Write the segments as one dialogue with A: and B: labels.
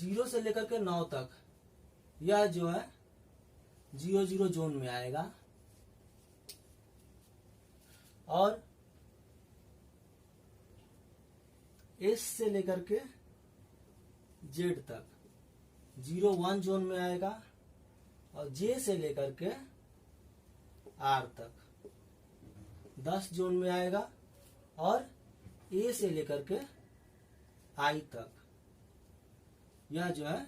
A: 0 से लेकर के 9 तक यह जो है 0 जोन में आएगा, और S से लेकर के Z तक 01 जोन में आएगा, और J से लेकर के R तक 10 जोन में आएगा, और A से लेकर के I तक यह जो है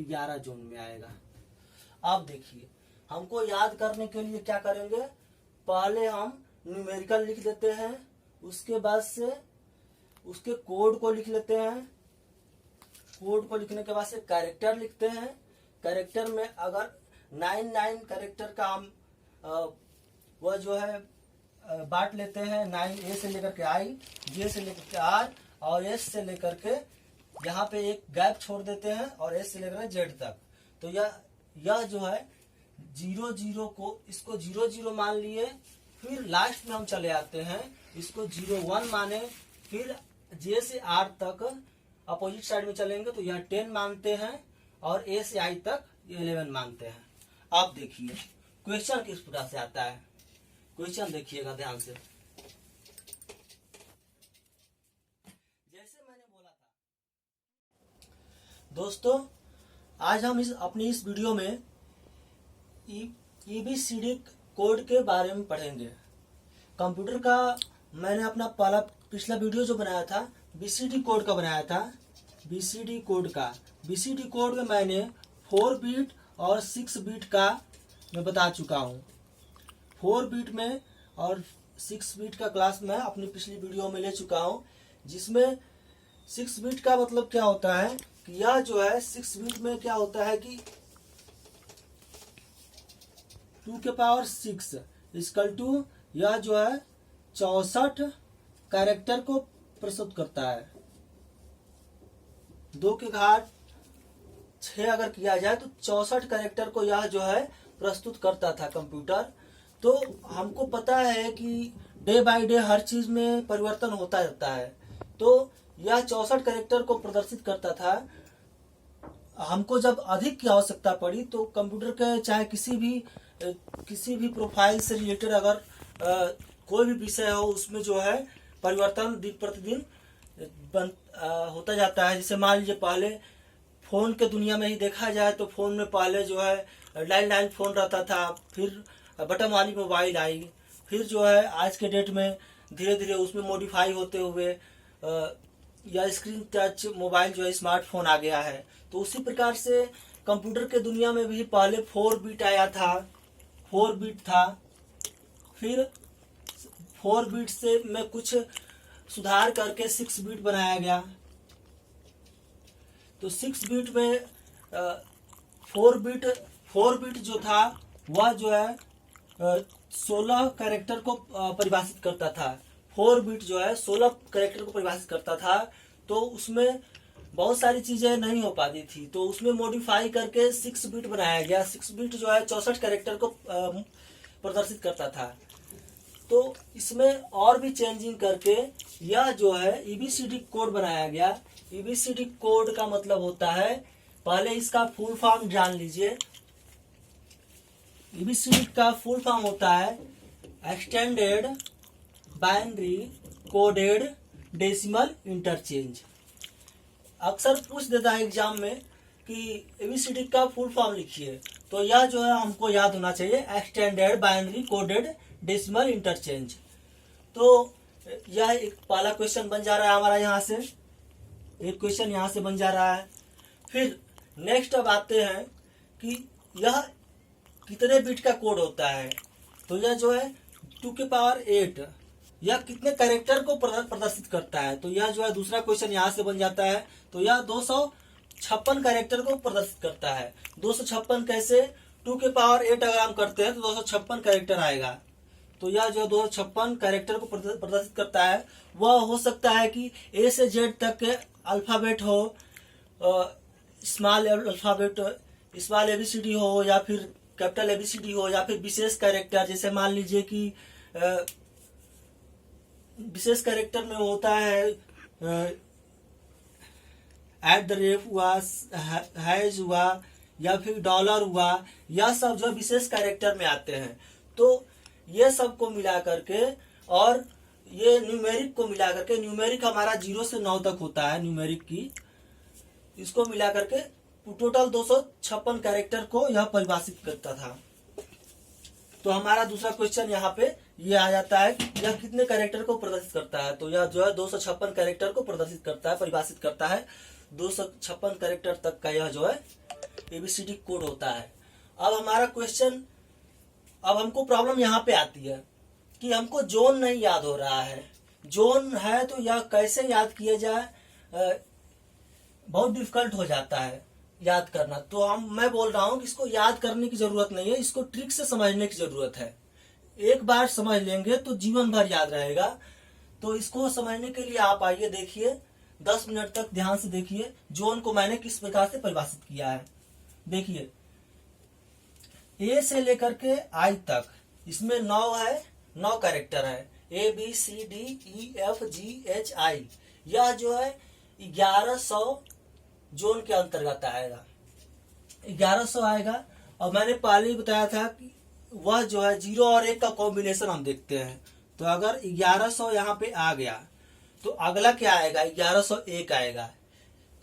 A: 11 जोन में आएगा। अब देखिए, हमको याद करने के लिए क्या करेंगे, पहले हम न्यूमेरिकल लिख लेते हैं, उसके बाद से उसके कोड को लिख लेते हैं, कोड को लिखने के बाद से कैरेक्टर लिखते हैं। कैरेक्टर में अगर 9 कैरेक्टर का हम वह जो है बांट लेते हैं, 9 A से लेकर के I, J से लेकर के R और S से लेकर के यहाँ पे एक गैप छोड़ देते हैं, और S से लेकर के Z तक। तो यह जो है 0 को इसको 0 मान लिए, फिर लास्ट में हम चले आते हैं, इसको 01 माने, फिर J से R तक अपोजिट साइड में चलेंगे तो यह 10 मानते हैं, और A से I तक 11 मानते हैं। अब देखिए क्वेश्चन किस प्रकार से आता है, क्वेश्चन देखिएगा ध्यान से। जैसे मैंने बोला था दोस्तों, आज हम अपनी इस वीडियो में EBCD कोड के बारे में पढ़ेंगे। कंप्यूटर का मैंने अपना पिछला वीडियो जो बनाया था BCD कोड का बनाया था, BCD कोड में मैंने 4 बिट और 6 बिट का मैं बता चुका हूँ। 4 बिट में और 6 बिट का क्लास मैं अपनी पिछली वीडियो में ले चुका हूँ, जिसमें 6 बिट का मतलब क्या होता है कि यह जो है 6 बिट में क्या होता है कि 2⁶ इक्वल टू यह जो है 64 कैरेक्टर को प्रस्तुत करता है। 2 के घात 6 अगर किया जाए तो 64 कैरेक्टर को यह जो है प्रस्तुत करता था कंप्यूटर। तो हमको पता है कि डे बाय डे हर चीज में परिवर्तन होता रहता है, तो यह 64 कैरेक्टर को प्रदर्शित करता था। हमको जब अधिक की आवश्यकता पड़ी तो कंप्यूटर के चाहे किसी भी प्रोफाइल से रिलेटेड अगर कोई भी विषय हो, उसमें जो है परिवर्तन दिन प्रतिदिन होता जाता है। जैसे मान लीजिए पहले फोन के दुनिया में ही देखा जाए तो फोन में पहले जो है लैंडलाइन फोन रहता था, फिर बटन वाली मोबाइल आई, फिर जो है आज के डेट में धीरे धीरे उसमें मॉडिफाई होते हुए या स्क्रीन टच मोबाइल जो है स्मार्टफोन आ गया है। तो उसी प्रकार से कंप्यूटर के दुनिया में भी पहले 4 बिट आया था, 4 बिट था, फिर 4 बिट से में कुछ सुधार करके 6 बिट बनाया गया। तो 6 बिट में 4 बिट जो था वह जो है 16 कैरेक्टर को परिभाषित करता था। 4 बिट जो है 16 कैरेक्टर को परिभाषित करता था, तो उसमें बहुत सारी चीजें नहीं हो पाती थी, तो उसमें मॉडिफाई करके 6 बिट बनाया गया। 6 बिट जो है 64 कैरेक्टर को प्रदर्शित करता था। तो इसमें और भी चेंजिंग करके यह जो है EBCD कोड बनाया गया। EBCD कोड का मतलब होता है, पहले इसका फुल फॉर्म जान लीजिए। EBCD का फुल फॉर्म होता है extended binary coded decimal interchange. अक्सर पूछ देता है एग्जाम में कि EBCD का फुल फॉर्म लिखिए, तो यह जो है हमको याद होना चाहिए, extended binary coded decimal interchange. तो यह एक पहला क्वेश्चन बन जा रहा है हमारा, यहाँ से एक क्वेश्चन यहाँ से बन जा रहा है। फिर नेक्स्ट अब आते हैं कि यह कितने बिट का कोड होता है। तो यह जो है 2⁸, यह कितने कैरेक्टर को प्रदर्शित करता है। तो यह जो है दूसरा क्वेश्चन यहाँ से बन जाता है। तो यह 256 कैरेक्टर को प्रदर्शित करता है। 256 कैसे, 2⁸ अगर हम करते हैं तो 256 कैरेक्टर आएगा। तो यह जो 256 कैरेक्टर को प्रदर्शित करता है, वह हो सकता है कि A से Z तक के अल्फाबेट हो, स्मॉल अल्फाबेट स्मॉल ABCD हो, या फिर कैपिटल ABCD हो, या फिर विशेष कैरेक्टर। जैसे मान लीजिए कि विशेष कैरेक्टर में होता है @ हुआ, हैज हुआ, या फिर डॉलर हुआ, यह सब जो विशेष कैरेक्टर में आते हैं। तो ये सब को मिला करके और ये न्यूमेरिक को मिला करके, न्यूमेरिक हमारा 0 से 9 तक होता है न्यूमेरिक की, इसको मिला करके टोटल 256 कैरेक्टर को यह परिभाषित करता था। तो हमारा दूसरा क्वेश्चन यहाँ पे ये आ जाता है कि यह कितने कैरेक्टर को प्रदर्शित करता है। तो यह जो है 256 कैरेक्टर को प्रदर्शित करता है, परिभाषित करता है। 256 कैरेक्टर तक का यह जो है ABCD कोड होता है। अब हमारा क्वेश्चन, अब हमको प्रॉब्लम यहाँ पे आती है कि हमको जोन नहीं याद हो रहा है। जोन है तो यह कैसे याद किया जाए, बहुत डिफिकल्ट हो जाता है याद करना। तो मैं बोल रहा हूँ कि इसको याद करने की जरूरत नहीं है, इसको ट्रिक से समझने की जरूरत है। एक बार समझ लेंगे तो जीवन भर याद रहेगा। तो इसको समझने के लिए आप आइए, देखिए 10 मिनट तक ध्यान से देखिए जोन को मैंने किस प्रकार से परिभाषित किया है। देखिए A से लेकर के I तक इसमें 9 कैरेक्टर है, ABCDEFGHI। यह जो है 1100 जोन के अंतर्गत आएगा, 1100 आएगा। और मैंने पहले ही बताया था कि वह जो है 0 और 1 का कॉम्बिनेशन हम देखते हैं। तो अगर 1100 यहाँ पे आ गया तो अगला क्या आएगा, 1101 आएगा।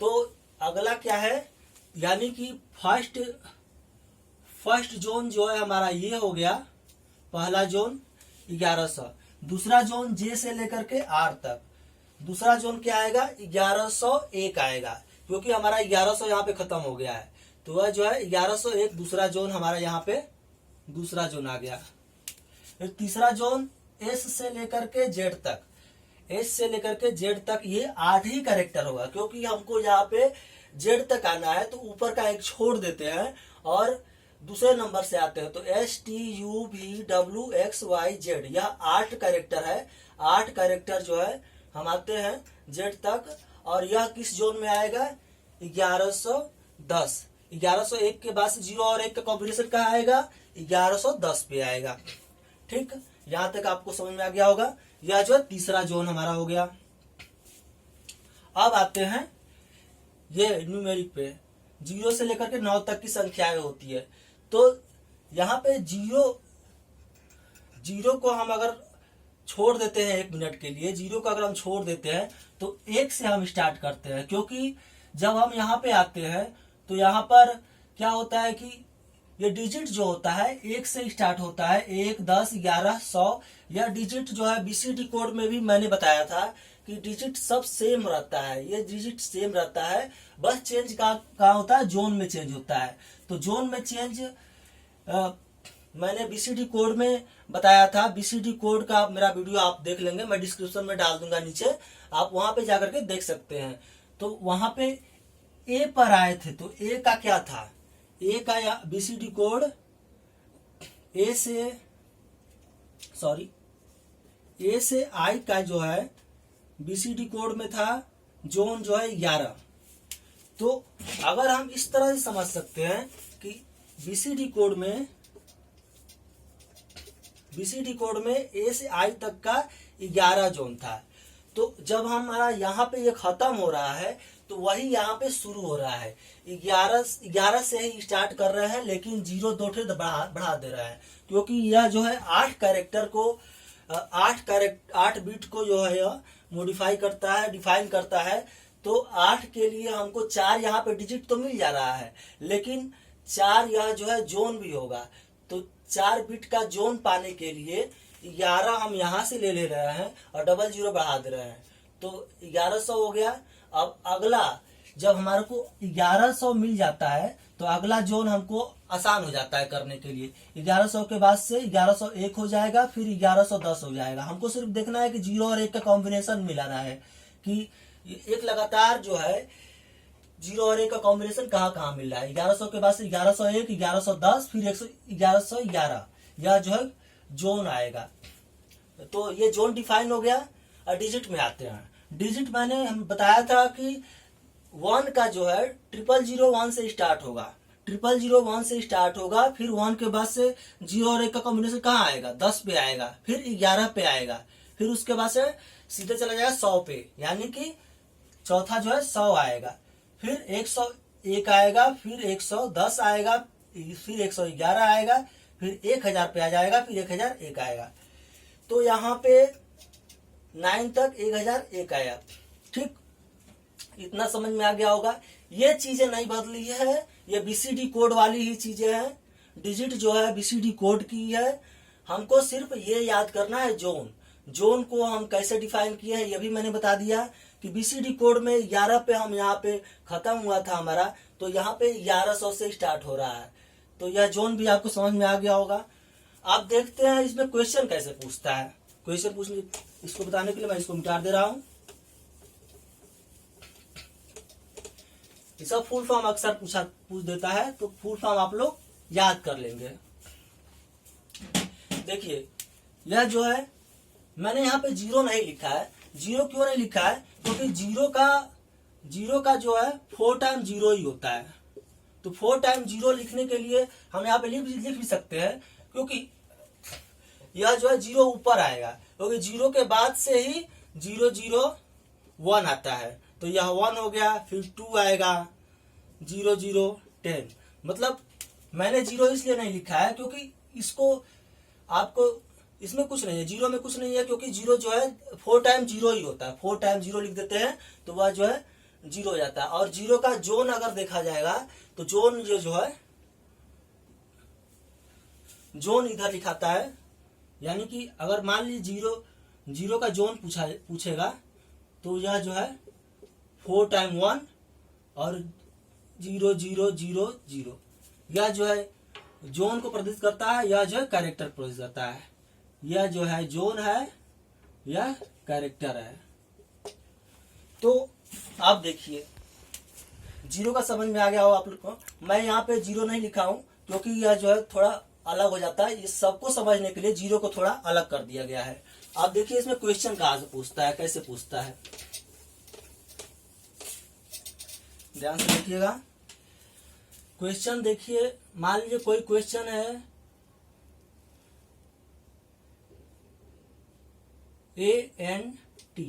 A: तो अगला क्या है, यानी कि फर्स्ट जोन जो है हमारा ये हो गया, पहला जोन 1100। दूसरा जोन J से लेकर के R तक, दूसरा जोन क्या आएगा, 1101 आएगा, क्योंकि हमारा 1100 यहाँ पे खत्म हो गया है। तो वह जो है 1101 दूसरा जोन हमारा यहाँ पे दूसरा जोन आ गया। फिर तीसरा जोन S से लेकर के Z तक, S से लेकर के Z तक ये 8 ही कैरेक्टर होगा, क्योंकि हमको यहाँ पे Z तक आना है। तो ऊपर का एक छोड़ देते हैं और दूसरे नंबर से आते हैं। तो STUVWXYZ यह 8 कैरेक्टर है। 8 कैरेक्टर जो है हम आते हैं Z तक। और यह किस जोन में आएगा, 1110। 1101 के बाद 0 और 1 का कॉम्बिनेशन कहाँ आएगा, 1110 पे आएगा। ठीक, यहां तक आपको समझ में आ गया होगा। यह जो है तीसरा जोन हमारा हो गया। अब आते हैं ये न्यूमेरिक पे, 0 से लेकर के 9 तक की संख्याएं होती है। तो यहाँ पे 0 को हम अगर छोड़ देते हैं 1 मिनट के लिए, 0 को अगर हम छोड़ देते हैं तो 1 से हम स्टार्ट करते हैं। क्योंकि जब हम यहाँ पे आते हैं तो यहाँ पर क्या होता है कि ये डिजिट जो होता है 1 से स्टार्ट होता है, 1, 10, 11, 100। यह डिजिट जो है BCD कोड में भी मैंने बताया था कि डिजिट सब सेम रहता है, ये डिजिट सेम रहता है, बस चेंज कहाँ होता है, जोन में चेंज होता है। तो जोन में चेंज मैंने BCD कोड में बताया था। BCD कोड का मेरा वीडियो आप देख लेंगे, मैं डिस्क्रिप्शन में डाल दूंगा नीचे, आप वहां पे जाकर के देख सकते हैं। तो वहां पे A पर आए थे, तो A का क्या था, A का BCD कोड A से I का जो है BCD कोड में था जोन जो है 11। तो अगर हम इस तरह से समझ सकते हैं कि BCD कोड में A से I तक का 11 जोन था। तो जब हमारा यहाँ पे ये खत्म हो रहा है तो वही यहाँ पे शुरू हो रहा है। 11 से ही स्टार्ट कर रहे हैं, लेकिन 0 2 बढ़ा दे रहा है, क्योंकि यह जो है 8 कैरेक्टर को 8 बिट को जो है यह मॉडिफाई करता है, डिफाइन करता है। तो 8 के लिए हमको 4 यहाँ पे डिजिट तो मिल जा रहा है, लेकिन 4 यह जो है जोन भी होगा। तो 4 बिट का जोन पाने के लिए 11 हम यहाँ से ले रहे हैं और 00 बढ़ा दे रहे हैं, तो 1100 हो गया। अब अगला जब हमारे को 1100 मिल जाता है तो अगला जोन हमको आसान हो जाता है करने के लिए। 1100 के बाद से 1101 हो जाएगा, फिर 1110 हो जाएगा। हमको सिर्फ देखना है कि 0 और 1 का कॉम्बिनेशन मिलाना है, कि एक लगातार जो है 0 और 1 का कॉम्बिनेशन कहाँ कहाँ मिल रहा है। 1100 के बाद से 1101, 1110, फिर 1111, यह जो है जोन आएगा। तो ये जोन डिफाइन हो गया। और डिजिट में आते हैं। डिजिट मैंने हम बताया था कि 1 का जो है 0001 से स्टार्ट होगा, 0001 से स्टार्ट होगा। फिर 1 के बाद से 0 और 1 का कॉम्बिनेशन कहाँ आएगा, 10 पे आएगा, फिर 11 पे आएगा, फिर उसके बाद से सीधे चला जाएगा 100 पे, यानी कि चौथा जो है 100 आएगा। फिर 101 आएगा, फिर 110 आएगा, फिर 111 आएगा, फिर 1000 पे आ जाएगा, फिर 1001 आएगा। तो यहाँ पे 9 तक 1001 आया। ठीक, इतना समझ में आ गया होगा। ये चीजें नहीं बदली है, ये बीसीडी कोड वाली ही चीजें हैं। डिजिट जो है बीसीडी कोड की है। हमको सिर्फ ये याद करना है जोन। जोन को हम कैसे डिफाइन किए हैं ये भी मैंने बता दिया कि बीसीडी कोड में 11 पे हम यहाँ पे खत्म हुआ था हमारा, तो यहाँ पे 1100 से स्टार्ट हो रहा है। तो यह जोन भी आपको समझ में आ गया होगा। आप देखते हैं इसमें क्वेश्चन कैसे पूछता है। क्वेश्चन पूछने इसको बताने के लिए मैं इसको मिटा दे रहा हूं। इसका फुल फॉर्म अक्सर पूछ देता है, तो फुल फॉर्म आप लोग याद कर लेंगे। देखिए यह जो है मैंने यहाँ पे 0 नहीं लिखा है। 0 क्यों नहीं लिखा है? क्योंकि जीरो का जो है 4 टाइम 0 ही होता है। तो 4 टाइम 0 लिखने के लिए हम यहाँ पे लिख भी सकते हैं, क्योंकि यह जो है 0 ऊपर आएगा, क्योंकि 0 के बाद से ही 0 0 1 आता है। तो यह 1 हो गया, फिर 2 आएगा, 0 0 10। मतलब मैंने 0 इसलिए नहीं लिखा है क्योंकि इसको आपको इसमें कुछ नहीं है, 0 में कुछ नहीं है, क्योंकि 0 जो है 4 टाइम 0 ही होता है। 4 टाइम 0 लिख देते हैं तो वह जो है 0 हो जाता है। और 0 का जोन अगर देखा जाएगा तो जोन जो है जोन इधर लिखाता है। यानी कि अगर मान लीजिए 0 का जोन पूछेगा तो यह जो है 4 टाइम 1 और 0 0 0 0, यह जो है जोन को प्रदर्शित करता है, यह जो है कैरेक्टर प्रदर्शित करता है। यह जो है जोन है, यह कैरेक्टर है। तो आप देखिए 0 का समझ में आ गया हो आप लोग को। मैं यहाँ पे 0 नहीं लिखा हूं क्योंकि यह जो है थोड़ा अलग हो जाता है। इस सबको समझने के लिए 0 को थोड़ा अलग कर दिया गया है। आप देखिए इसमें क्वेश्चन कहाँ से पूछता है, कैसे पूछता है, ध्यान से देखिएगा। क्वेश्चन देखिए, मान लीजिए कोई क्वेश्चन है ANT,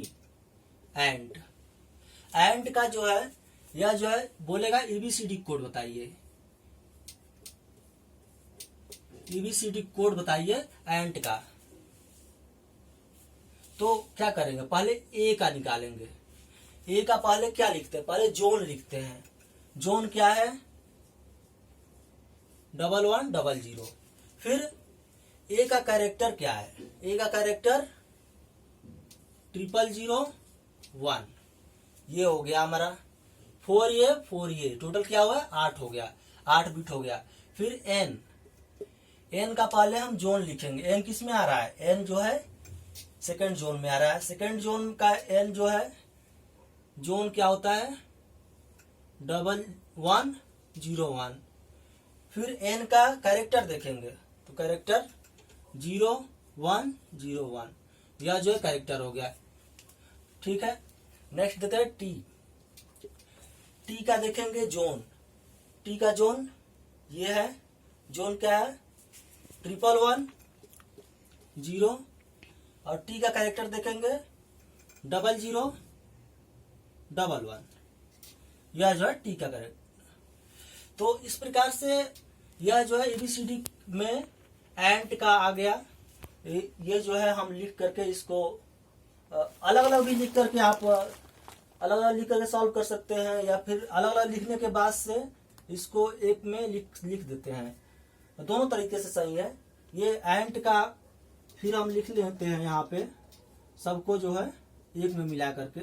A: एंड का जो है यह जो है बोलेगा ABCD कोड बताइए, ABCD कोड बताइए एंट का। तो क्या करेंगे, पहले ए का निकालेंगे। ए का पहले क्या लिखते हैं, पहले जोन लिखते हैं। जोन क्या है 1100। फिर ए का कैरेक्टर क्या है, ए का कैरेक्टर 0001। ये हो गया हमारा 4 टोटल क्या हुआ 8 हो गया, 8 बिट हो गया। फिर एन का पहले हम जोन लिखेंगे। एन किस में आ रहा है, एन जो है सेकंड जोन में आ रहा है। सेकंड जोन का एन जो है जोन क्या होता है 1101। फिर एन का कैरेक्टर देखेंगे तो कैरेक्टर 0101, यह जो है कैरेक्टर हो गया। ठीक है, नेक्स्ट देते हैं टी का देखेंगे जोन। टी का जोन ये है, जोन क्या है 1110। और टी का कैरेक्टर देखेंगे 0011, यह जो है टी का कैरेक्टर। तो इस प्रकार से यह जो है एबीसीडी में एंट का आ गया। ये जो है हम लिख करके इसको अलग अलग भी लिख करके आप अलग अलग लिख करके सॉल्व कर सकते हैं, या फिर अलग अलग लिखने के बाद से इसको एक में लिख देते हैं। दोनों तरीके से सही है। ये एंट का फिर हम लिख लेते हैं यहाँ पे सबको जो है एक में मिला करके।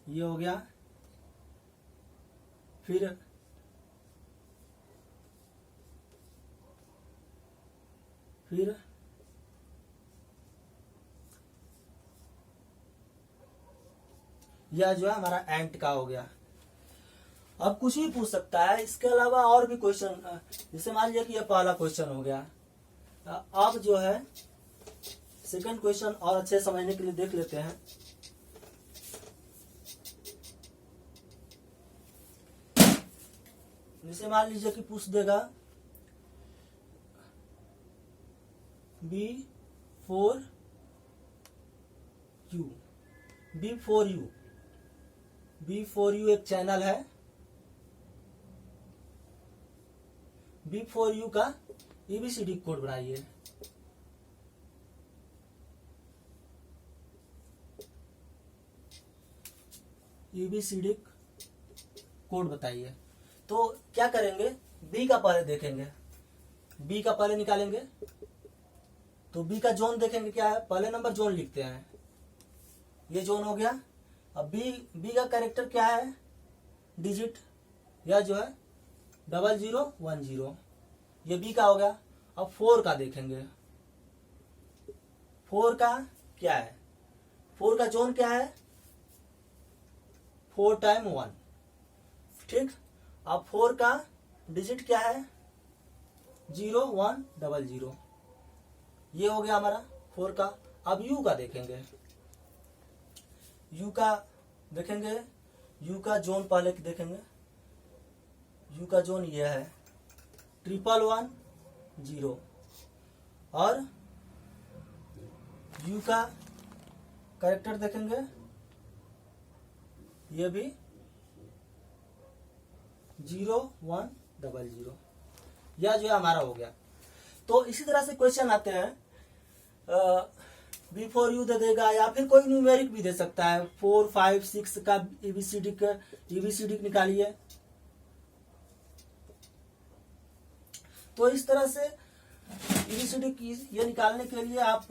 A: ये हो गया। फिर यह जो है हमारा एंट का हो गया। अब कुछ भी पूछ सकता है, इसके अलावा और भी क्वेश्चन, जैसे मान लीजिए कि यह पहला क्वेश्चन हो गया। अब जो है सेकंड क्वेश्चन और अच्छे समझने के लिए देख लेते हैं। जैसे मान लीजिए कि पूछ देगा B4 Q, B for U एक चैनल है। बी फॉर यू का एबीसीडी कोड बनाइए। एबीसीडी कोड बताइए। तो क्या करेंगे, बी का पहले देखेंगे, बी का पहले निकालेंगे। तो बी का जोन देखेंगे क्या है, पहले नंबर जोन लिखते हैं, ये जोन हो गया। अब बी का कैरेक्टर क्या है, डिजिट, या जो है 0010, ये बी का हो गया। अब 4 का देखेंगे, 4 का क्या है, 4 का जोन क्या है, 4 टाइम 1, ठीक। अब 4 का डिजिट क्या है, 0100, ये हो गया हमारा 4 का। अब यू का देखेंगे, यू का देखेंगे, यू का जोन पहले देखेंगे। यू का जोन ये है 1110, और यू का कैरेक्टर देखेंगे, ये भी 0100, यह जो है हमारा हो गया। तो इसी तरह से क्वेश्चन आते हैं, बी फॉर यू दे देगा, या फिर कोई न्यूमेरिक भी दे सकता है। 4, 5, 6 का एबीसीडी निकालिए। तो इस तरह से एबीसीडी की ये निकालने के लिए आप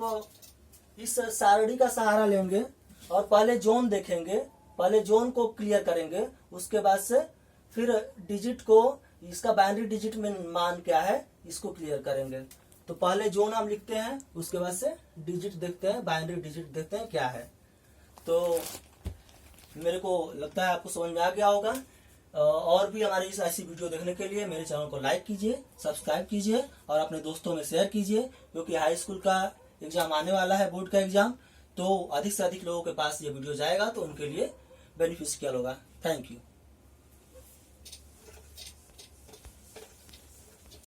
A: इस सारणी का सहारा लेंगे और पहले जोन देखेंगे, पहले जोन को क्लियर करेंगे, उसके बाद से फिर डिजिट को, इसका बाइनरी डिजिट में मान क्या है इसको क्लियर करेंगे। तो पहले जोन हम लिखते हैं, उसके बाद से डिजिट देखते हैं, बाइनरी डिजिट देखते हैं क्या है। तो मेरे को लगता है आपको समझ में आ गया होगा। और भी हमारी इस ऐसी वीडियो देखने के लिए मेरे चैनल को लाइक कीजिए, सब्सक्राइब कीजिए और अपने दोस्तों में शेयर कीजिए, क्योंकि हाई स्कूल का एग्जाम आने वाला है, बोर्ड का एग्जाम। तो अधिक से अधिक लोगों के पास ये वीडियो जाएगा तो उनके लिए बेनिफिशियल होगा। Thank you.